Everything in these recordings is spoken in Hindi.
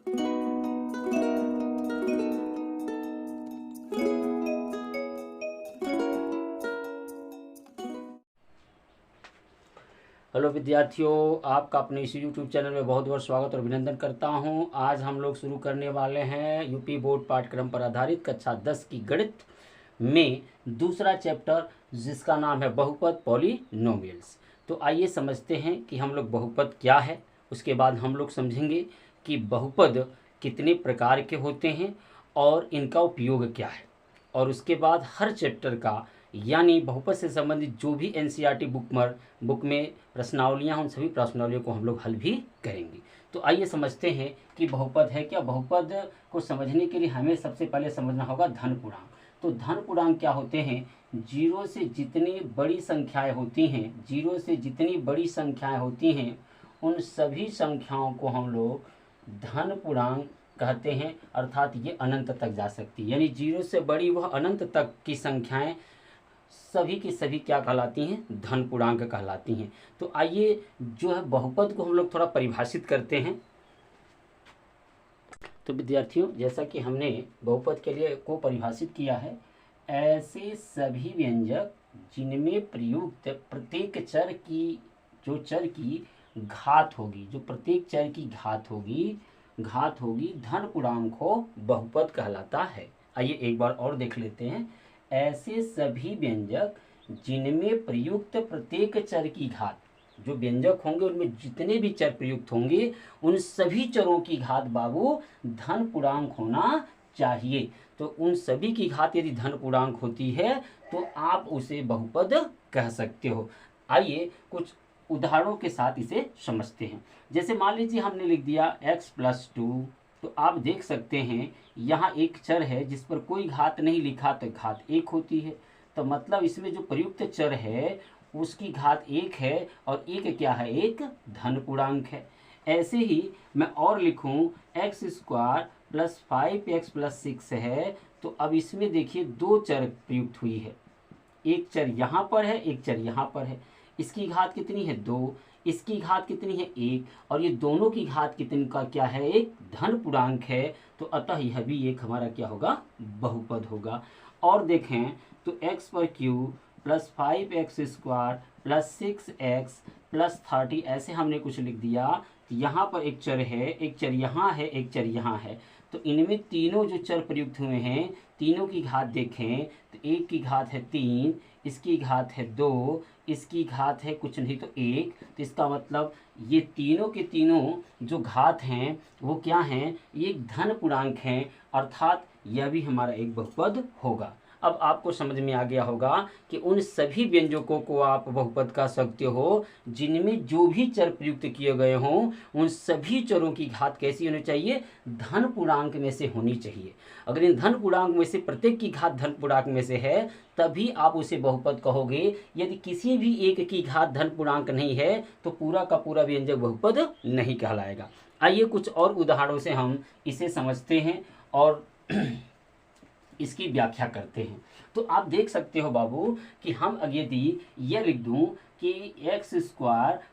हेलो विद्यार्थियों, आपका अपने इस यूट्यूब चैनल में बहुत बहुत स्वागत और अभिनंदन करता हूं। आज हम लोग शुरू करने वाले हैं यूपी बोर्ड पाठ्यक्रम पर आधारित कक्षा 10 की गणित में दूसरा चैप्टर, जिसका नाम है बहुपद पॉलिनोमियल्स। तो आइए समझते हैं कि हम लोग बहुपद क्या है। उसके बाद हम लोग समझेंगे कि बहुपद कितने प्रकार के होते हैं और इनका उपयोग क्या है। और उसके बाद हर चैप्टर का यानी बहुपद से संबंधित जो भी एनसीईआरटी बुक में प्रश्नावलियाँ, उन सभी प्रश्नावलियों को हम लोग हल भी करेंगे। तो आइए समझते हैं कि बहुपद है क्या। बहुपद को समझने के लिए हमें सबसे पहले समझना होगा धन पूर्णांक। तो धन पूर्णांक क्या होते हैं? जीरो से जितनी बड़ी संख्याएं होती हैं, जीरो से जितनी बड़ी संख्याएं होती हैं, उन सभी संख्याओं को हम लोग धन पूर्णांक कहते हैं। अर्थात ये अनंत तक जा सकती है, यानी जीरो से बड़ी वह अनंत तक की संख्याएं सभी की सभी क्या कहलाती हैं? धन पूर्णांक कहलाती हैं। तो आइए जो है बहुपद को हम लोग थोड़ा परिभाषित करते हैं। तो विद्यार्थियों, जैसा कि हमने बहुपद के लिए को परिभाषित किया है, ऐसे सभी व्यंजक जिनमें प्रयुक्त प्रत्येक चर की जो चर की घात होगी, जो प्रत्येक चर की घात होगी धन पूर्णांक हो, बहुपद कहलाता है। आइए एक बार और देख लेते हैं। ऐसे सभी व्यंजक जिनमें प्रयुक्त प्रत्येक चर की घात, जो व्यंजक होंगे उनमें जितने भी चर प्रयुक्त होंगे, उन सभी चरों की घात बाबू धन पूर्णांक होना चाहिए। तो उन सभी की घात यदि धन पूर्णांक होती है तो आप उसे बहुपद कह सकते हो। आइए कुछ उदाहरणों के साथ इसे समझते हैं। जैसे मान लीजिए हमने लिख दिया x+2, तो आप देख सकते हैं यहाँ एक चर है जिस पर कोई घात नहीं लिखा, तो घात 1 होती है। तो मतलब इसमें जो प्रयुक्त चर है उसकी घात 1 है, और 1 क्या है? एक धन पूर्णांक है। ऐसे ही मैं और लिखूं x² + 5x + 6 है, तो अब इसमें देखिए दो चर प्रयुक्त हुई है, एक चर यहाँ पर है, एक चर यहाँ पर है। इसकी घात कितनी है? 2। इसकी घात कितनी है? 1। और ये दोनों की घात कितनी का क्या है? एक धन पूर्णांक है। तो अतः यह भी एक हमारा क्या होगा? बहुपद होगा। और देखें तो x³ + 5x² + 6x + 30 ऐसे हमने कुछ लिख दिया। तो यहाँ पर एक चर है, एक चर यहाँ है, एक चर यहाँ है। तो इनमें तीनों जो चर प्रयुक्त हुए हैं, तीनों की घात देखें तो एक की घात है 3, इसकी घात है 2, इसकी घात है कुछ नहीं तो 1। तो इसका मतलब ये तीनों के तीनों जो घात हैं वो क्या हैं? ये धन पूर्णांक हैं, अर्थात यह भी हमारा एक बहुपद होगा। अब आपको समझ में आ गया होगा कि उन सभी व्यंजकों को आप बहुपद कह सकते हो जिनमें जो भी चर प्रयुक्त किए गए हों, उन सभी चरों की घात कैसी होनी चाहिए? धन पूर्णांक में से होनी चाहिए। अगर इन धन पूर्णांक में से प्रत्येक की घात धन पूर्णांक में से है, तभी आप उसे बहुपद कहोगे। यदि किसी भी एक की घात धन पूर्णांक नहीं है तो पूरा का पूरा व्यंजक बहुपद नहीं कहलाएगा। आइए कुछ और उदाहरणों से हम इसे समझते हैं और इसकी व्याख्या करते हैं। तो आप देख सकते हो बाबू कि हम यदि ये लिख दूं कि x²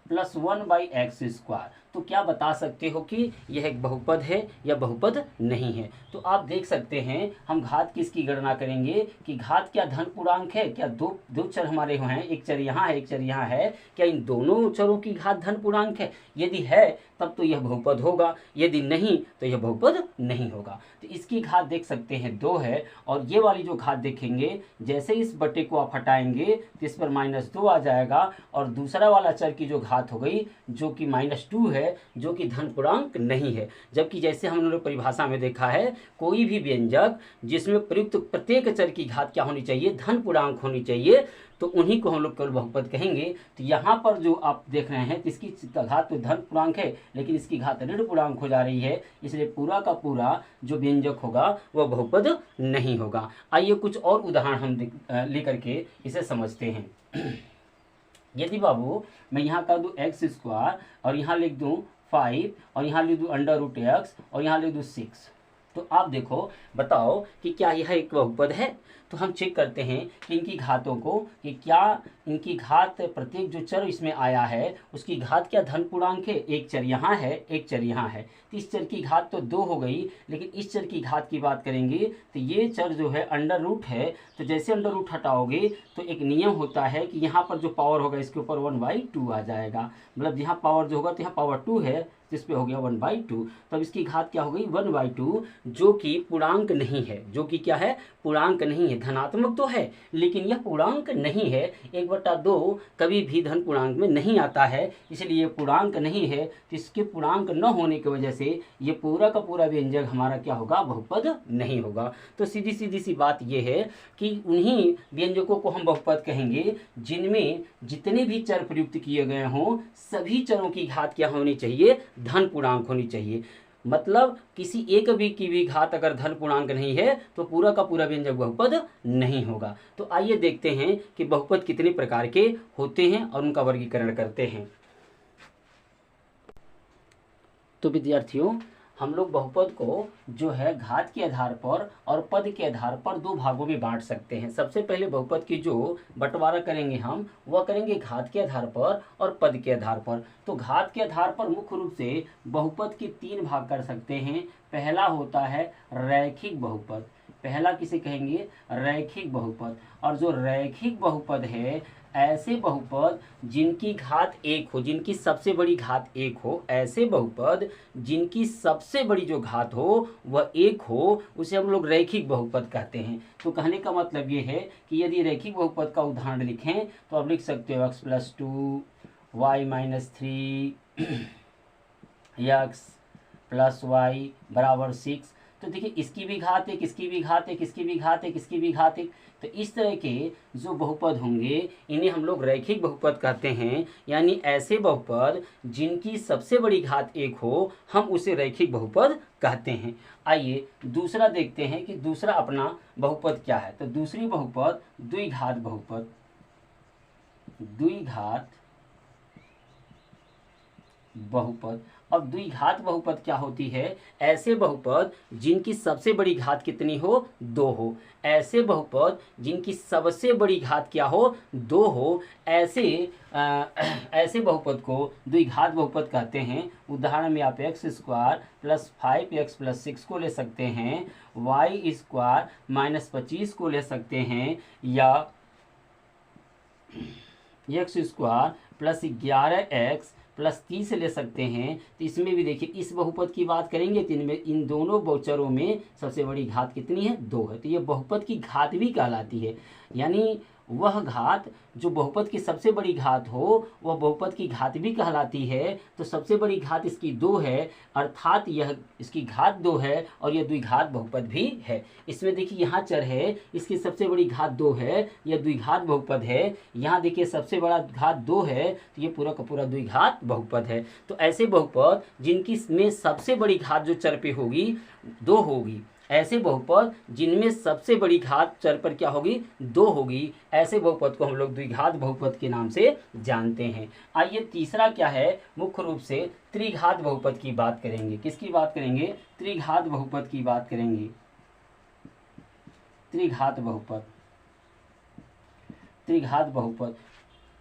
+ 1/x², तो क्या बता सकते हो कि यह एक बहुपद है या बहुपद नहीं है? तो आप देख सकते हैं हम घात किसकी गणना करेंगे कि घात क्या धन पूर्णांक है? क्या दो चर हमारे हैं, एक चर यहाँ है, एक चर यहाँ है, क्या इन दोनों चरों की घात धन पूर्णांक है? यदि है तब तो यह बहुपद होगा, यदि नहीं तो यह बहुपद नहीं होगा। तो इसकी घात देख सकते हैं 2 है, और ये वाली जो घात देखेंगे, जैसे इस बटे को आप हटाएंगे तो इस पर -2 आ जाएगा, और दूसरा वाला चर की जो घात हो गई जो कि -2 है, जो कि धन पूर्णांक नहीं है। जबकि जैसे हम लोग परिभाषा में देखा है, कोई भी व्यंजक जिसमें प्रयुक्त प्रत्येक चर की घात क्या होनी चाहिए? धन पूर्णांक होनी चाहिए, तो उन्हीं को हम लोग केवल बहुपद कहेंगे। तो यहाँ पर जो आप देख रहे हैं, तो इसकी घात तो धन पूर्णांक है, लेकिन इसकी घात ऋण पूर्णांक हो जा रही है, इसलिए पूरा का पूरा जो व्यंजक होगा वह बहुपद नहीं होगा। आइए कुछ और उदाहरण हम लेकर के इसे समझते हैं। यदि बाबू मैं यहाँ कर दूँ x² और यहाँ लिख दूँ 5 और यहाँ लिख दूँ √x और यहाँ लिख दूँ 6, तो आप देखो, बताओ कि क्या यह एक बहुपद है। तो हम चेक करते हैं कि इनकी घातों को, कि क्या इनकी घात, प्रत्येक जो चर इसमें आया है उसकी घात क्या धन पूर्णांक है। एक चर यहाँ है, एक चर यहाँ है, तो इस चर की घात तो 2 हो गई, लेकिन इस चर की घात की बात करेंगे तो ये चर जो है अंडर रूट है। तो जैसे अंडर रूट हटाओगे तो एक नियम होता है कि यहाँ पर जो पावर होगा इसके ऊपर 1/2 आ जाएगा। मतलब यहाँ पावर जो होगा तो यहाँ पावर 2 है, जिस पे हो गया 1/2। तब इसकी घात क्या हो गई 1/2, जो कि पूर्णांक नहीं है। जो कि क्या है, पूर्णांक नहीं है। धनात्मक तो है लेकिन यह पूर्णांक नहीं है। 1/2 कभी भी धन पूर्णांक में नहीं आता है, इसलिए पूर्णांक नहीं है। तो इसके पूर्णांक न होने की वजह से ये पूरा का पूरा व्यंजक हमारा क्या होगा, बहुपद नहीं होगा। तो सीधी सीधी सी बात यह है कि उन्हीं व्यंजकों को हम बहुपद कहेंगे जिनमें जितने भी चर प्रयुक्त किए गए हों सभी चरों की घात क्या होनी चाहिए, धन पूर्णांक होनी चाहिए। मतलब किसी एक भी की भी घात अगर धन पूर्णांक नहीं है तो पूरा का पूरा व्यंजक बहुपद नहीं होगा। तो आइए देखते हैं कि बहुपद कितने प्रकार के होते हैं और उनका वर्गीकरण करते हैं। तो विद्यार्थियों, हम लोग बहुपद को जो है घात के आधार पर और पद के आधार पर 2 भागों में बांट सकते हैं। सबसे पहले बहुपद की जो बंटवारा करेंगे हम, वह करेंगे घात के आधार पर और पद के आधार पर। तो घात के आधार पर मुख्य रूप से बहुपद के 3 भाग कर सकते हैं। पहला होता है रैखिक बहुपद। पहला किसे कहेंगे, रैखिक बहुपद। और जो रैखिक बहुपद है, ऐसे बहुपद जिनकी घात 1 हो, जिनकी सबसे बड़ी घात 1 हो, ऐसे बहुपद जिनकी सबसे बड़ी जो घात हो वह 1 हो, उसे हम लोग रैखिक बहुपद कहते हैं। तो कहने का मतलब ये है कि यदि रैखिक बहुपद का उदाहरण लिखें तो आप लिख सकते हो x+2 y-3 x + y = 6। तो देखिए, इसकी भी घात 1, इसकी भी घात 1, इसकी भी घात 1, इसकी भी घात 1। तो इस तरह के जो बहुपद होंगे इन्हें हम लोग रैखिक बहुपद कहते हैं। यानी ऐसे बहुपद जिनकी सबसे बड़ी घात 1 हो, हम उसे रैखिक बहुपद कहते हैं। आइए दूसरा देखते हैं कि दूसरा अपना बहुपद क्या है। तो दूसरी बहुपद द्विघात बहुपद। द्विघात बहुपद। अब द्विघात बहुपद क्या होती है, ऐसे बहुपद जिनकी सबसे बड़ी घात कितनी हो, 2 हो। ऐसे बहुपद जिनकी सबसे बड़ी घात क्या हो, 2 हो। ऐसे बहुपद को द्विघात बहुपद कहते हैं। उदाहरण में आप x² + 5x + 6 को ले सकते हैं, y² - 25 को ले सकते हैं, या x² + 11x + 30 ले सकते हैं। तो इसमें भी देखिए, इस बहुपद की बात करेंगे तो इनमें इन दोनों बहुचरों में सबसे बड़ी घात कितनी है, 2 है। तो ये बहुपद की घात भी कहलाती है। यानी वह घात जो बहुपद की सबसे बड़ी घात हो वह बहुपद की घात भी कहलाती है। तो सबसे बड़ी घात इसकी 2 है, अर्थात यह इसकी घात 2 है और यह द्विघात बहुपद भी है। इसमें देखिए, यहाँ चर है, इसकी सबसे बड़ी घात 2 है, यह द्विघात बहुपद है। यहाँ देखिए सबसे बड़ा घात 2 है, तो ये पूरा का पूरा द्विघात बहुपद है। तो ऐसे बहुपद जिनकी में सबसे बड़ी घात जो चर पे होगी 2 होगी, ऐसे बहुपद जिनमें सबसे बड़ी घात चर पर क्या होगी, 2 होगी, ऐसे बहुपद को हम लोग द्विघात बहुपद के नाम से जानते हैं। आइए तीसरा क्या है, मुख्य रूप से त्रिघात बहुपद की बात करेंगे। किसकी बात करेंगे, त्रिघात बहुपद की बात करेंगे। त्रिघात बहुपद। त्रिघात बहुपद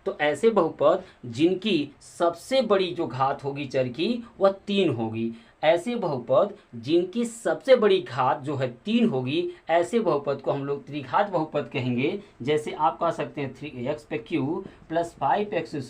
तो ऐसे बहुपद जिनकी सबसे बड़ी जो घात होगी चर की वह 3 होगी। ऐसे बहुपद जिनकी सबसे बड़ी घात जो है 3 होगी, ऐसे बहुपद को हम लोग त्रिघात बहुपद कहेंगे। जैसे आप कह सकते हैं 3x³ + 5x²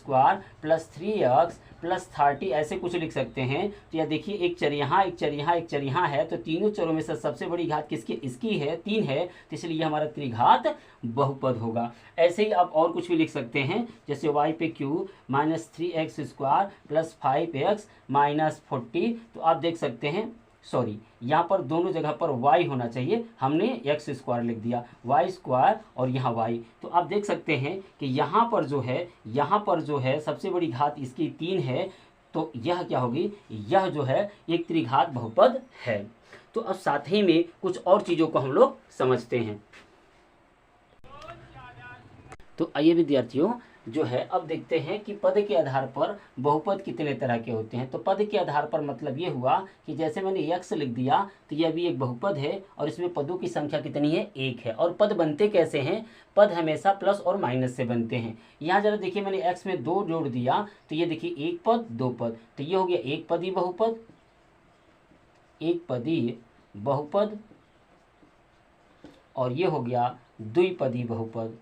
+ 3x + 30, ऐसे कुछ लिख सकते हैं। तो यह देखिए, एक चर यहाँ, एक चर यहाँ, एक चर यहाँ है, तो तीनों चरों में से सबसे बड़ी घात किसकी, इसकी है, 3 है, तो इसलिए हमारा त्रिघात बहुपद होगा। ऐसे ही आप और कुछ भी लिख सकते हैं, जैसे y/3 - 3x² + 5x - 40। तो आप देख सकते हैं, सॉरी यहाँ पर दोनों जगह पर y होना चाहिए, हमने x² लिख दिया, y² और यहाँ y। तो आप देख सकते हैं कि यहाँ पर जो है सबसे बड़ी घात इसकी 3 है, तो यह क्या होगी, यह जो है एक त्रिघात बहुपद है। तो अब साथ ही में कुछ और चीज़ों को हम लोग समझते हैं। तो आइए विद्यार्थियों, जो है अब देखते हैं कि पद के आधार पर बहुपद कितने तरह के होते हैं। तो पद के आधार पर मतलब ये हुआ कि जैसे मैंने x लिख दिया तो यह भी एक बहुपद है और इसमें पदों की संख्या कितनी है, 1 है। और पद बनते कैसे हैं, पद हमेशा प्लस और माइनस से बनते हैं। यहाँ जरा देखिए मैंने x में 2 जोड़ दिया तो ये देखिए एक पद 2 पद, तो ये हो गया एक पदी बहुपद, एक पदी बहुपद, और ये हो गया द्विपदी बहुपद।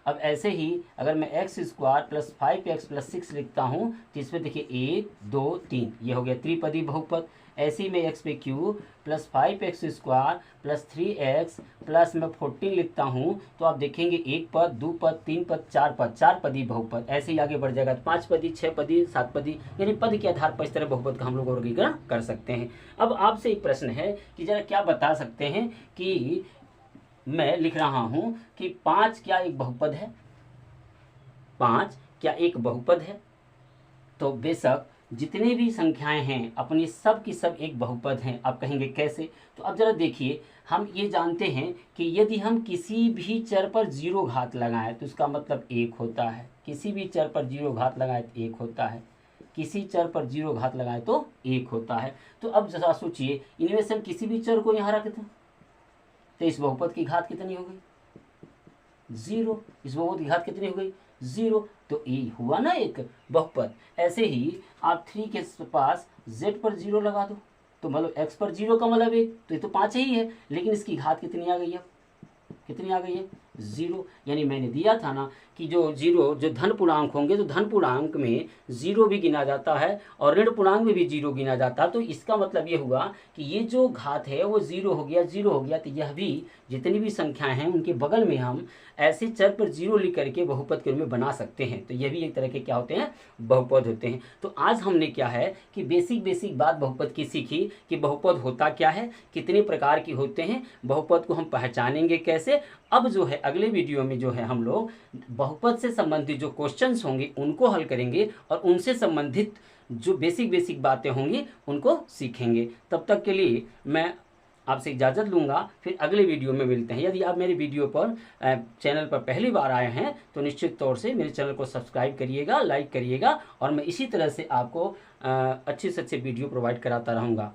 अब ऐसे ही अगर मैं x square plus 5x plus 6 लिखता हूँ तो इसमें देखिए 1 2 3, ये हो गया त्रिपदी बहुपद। ऐसे ही मैं x पे cube plus 5x square plus 3x plus मैं 14 लिखता हूँ तो आप देखेंगे एक पद, दो पद, तीन पद, चार पद, चार पदी बहुपद। ऐसे ही आगे बढ़ जाएगा 5 पदी, 6 पदी, 7 पदी, यानी पद के आधार पर इस तरह बहुपद का हम लोग वर्गीकरण कर सकते हैं। अब आपसे एक प्रश्न है कि जरा क्या बता सकते हैं कि मैं लिख रहा हूं कि 5 क्या एक बहुपद है, 5 क्या एक बहुपद है। तो बेशक जितने भी संख्याएं हैं अपनी सब की सब एक बहुपद हैं। आप कहेंगे कैसे, तो अब जरा देखिए हम ये जानते हैं कि यदि हम किसी भी चर पर 0 घात लगाएं तो इसका मतलब 1 होता है। किसी भी चर पर 0 घात लगाएं तो 1 होता है, किसी चर पर 0 घात लगाएं तो 1 होता है। तो अब जरा सोचिए इनमें से हम किसी भी चर को यहाँ रख दें तो इस बहुपद की घात कितनी हो गई, 0। इस बहुपद की घात कितनी हो गई, 0। तो ये हुआ ना एक बहुपद। ऐसे ही आप 3 के पास z पर 0 लगा दो तो मतलब x पर 0 का मतलब 1, तो ये तो 5 ही है, लेकिन इसकी घात कितनी आ गई है, कितनी आ गई है, 0। यानी मैंने दिया था ना कि जो 0 जो धन पूर्णांक होंगे तो धन पूर्णांक में 0 भी गिना जाता है और ऋण पूर्णांक में भी 0 गिना जाता है। तो इसका मतलब ये हुआ कि ये जो घात है वो 0 हो गया, 0 हो गया। तो यह भी जितनी भी संख्याएं हैं उनके बगल में हम ऐसे चर पर 0 लिख करके बहुपद के रूप में बना सकते हैं। तो ये भी एक तरह के क्या होते हैं, बहुपद होते हैं। तो आज हमने क्या है कि बेसिक बात बहुपद की सीखी कि बहुपद होता क्या है, कितने प्रकार की होते हैं, बहुपद को हम पहचानेंगे कैसे। अब जो है अगले वीडियो में जो है हम लोग बहुपद से संबंधित जो क्वेश्चंस होंगे उनको हल करेंगे और उनसे संबंधित जो बेसिक बातें होंगी उनको सीखेंगे। तब तक के लिए मैं आपसे इजाज़त लूँगा, फिर अगले वीडियो में मिलते हैं। यदि आप मेरे वीडियो पर चैनल पर पहली बार आए हैं तो निश्चित तौर से मेरे चैनल को सब्सक्राइब करिएगा, लाइक करिएगा और मैं इसी तरह से आपको अच्छे से अच्छे वीडियो प्रोवाइड कराता रहूँगा।